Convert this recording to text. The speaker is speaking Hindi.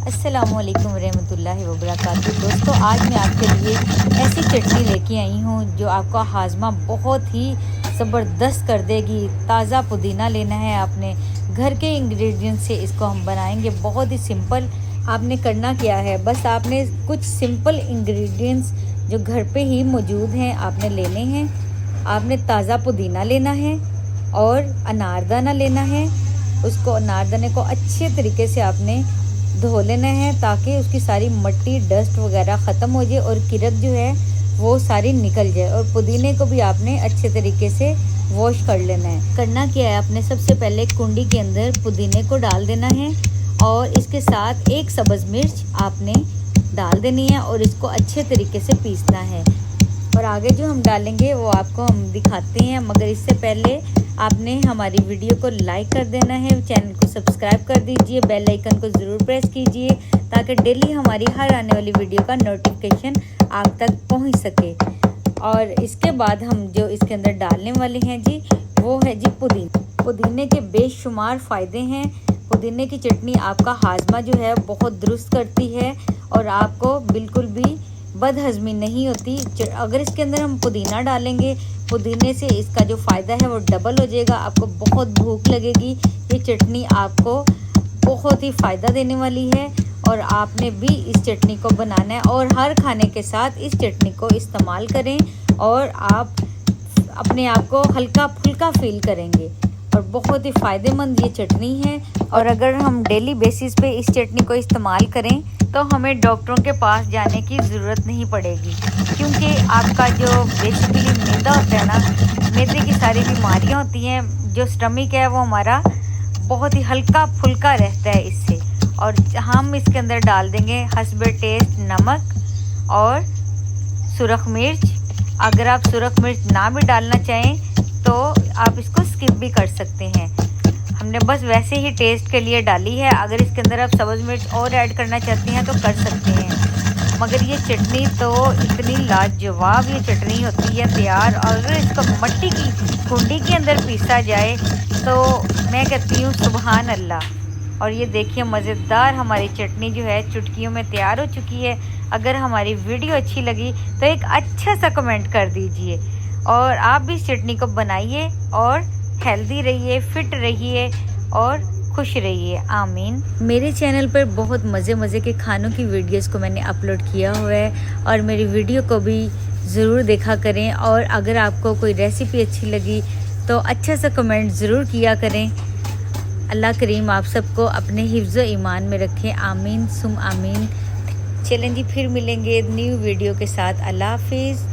अस्सलामुअलैकुम रहमतुल्लाहि व बरकातुहू। दोस्तों, आज मैं आपके लिए ऐसी चटनी लेके आई हूँ जो आपका हाजमा बहुत ही ज़बरदस्त कर देगी। ताज़ा पुदीना लेना है आपने, घर के इंग्रेडिएंट से इसको हम बनाएंगे। बहुत ही सिंपल। आपने करना क्या है, बस आपने कुछ सिंपल इंग्रेडिएंट्स जो घर पे ही मौजूद हैं आपने लेने हैं। आपने ताज़ा पुदीना लेना है और अनारदाना लेना है। उसको अनारदाने को अच्छे तरीके से आपने धो लेना है ताकि उसकी सारी मट्टी डस्ट वगैरह ख़त्म हो जाए और किरक जो है वो सारी निकल जाए। और पुदीने को भी आपने अच्छे तरीके से वॉश कर लेना है। करना क्या है, आपने सबसे पहले कुंडी के अंदर पुदीने को डाल देना है और इसके साथ एक सब्ज़ मिर्च आपने डाल देनी है और इसको अच्छे तरीके से पीसना है। और आगे जो हम डालेंगे वो आपको हम दिखाते हैं, मगर इससे पहले आपने हमारी वीडियो को लाइक कर देना है, चैनल को सब्सक्राइब कर दीजिए, बेल आइकन को ज़रूर प्रेस कीजिए ताकि डेली हमारी हर आने वाली वीडियो का नोटिफिकेशन आप तक पहुंच सके। और इसके बाद हम जो इसके अंदर डालने वाले हैं जी, वो है जी पुदीने के बेशुमार फ़ायदे हैं। पुदीने की चटनी आपका हाजमा जो है बहुत दुरुस्त करती है और आपको बिल्कुल भी बदहज़मी नहीं होती। अगर इसके अंदर हम पुदीना डालेंगे, पुदीने से इसका जो फ़ायदा है वो डबल हो जाएगा। आपको बहुत भूख लगेगी। ये चटनी आपको बहुत ही फ़ायदा देने वाली है और आपने भी इस चटनी को बनाना है और हर खाने के साथ इस चटनी को इस्तेमाल करें और आप अपने आप को हल्का फुल्का फील करेंगे। और बहुत ही फ़ायदेमंद ये चटनी है। और अगर हम डेली बेसिस पे इस चटनी को इस्तेमाल करें तो हमें डॉक्टरों के पास जाने की ज़रूरत नहीं पड़ेगी, क्योंकि आपका जो बेसिकली मैदा होता है ना, मैदे की सारी बीमारियां होती हैं। जो स्टमक है वो हमारा बहुत ही हल्का फुल्का रहता है इससे। और हम इसके अंदर डाल देंगे हस्बे टेस्ट नमक और सुरख मिर्च। अगर आप सुरख मिर्च ना भी डालना चाहें तो आप इसको स्किप भी कर सकते हैं। हमने बस वैसे ही टेस्ट के लिए डाली है। अगर इसके अंदर आप सब्ज़ मिर्च और ऐड करना चाहते हैं तो कर सकते हैं। मगर ये चटनी तो इतनी लाजवाब ये चटनी होती है तैयार। और अगर इसको मट्टी की कुंडी के अंदर पीसा जाए तो मैं कहती हूँ सुबहान अल्लाह। और ये देखिए मज़ेदार हमारी चटनी जो है चुटकियों में तैयार हो चुकी है। अगर हमारी वीडियो अच्छी लगी तो एक अच्छा सा कमेंट कर दीजिए और आप भी इस चटनी को बनाइए और हेल्दी रहिए, फिट रहिए और खुश रहिए। आमीन। मेरे चैनल पर बहुत मज़े के खानों की वीडियोस को मैंने अपलोड किया हुआ है और मेरी वीडियो को भी ज़रूर देखा करें। और अगर आपको कोई रेसिपी अच्छी लगी तो अच्छा सा कमेंट ज़रूर किया करें। अल्लाह करीम आप सबको अपने हिफ्ज़ ईमान में रखें। आमीन सुम आमीन। चलें जी, फिर मिलेंगे न्यू वीडियो के साथ। अल्लाह हाफिज़।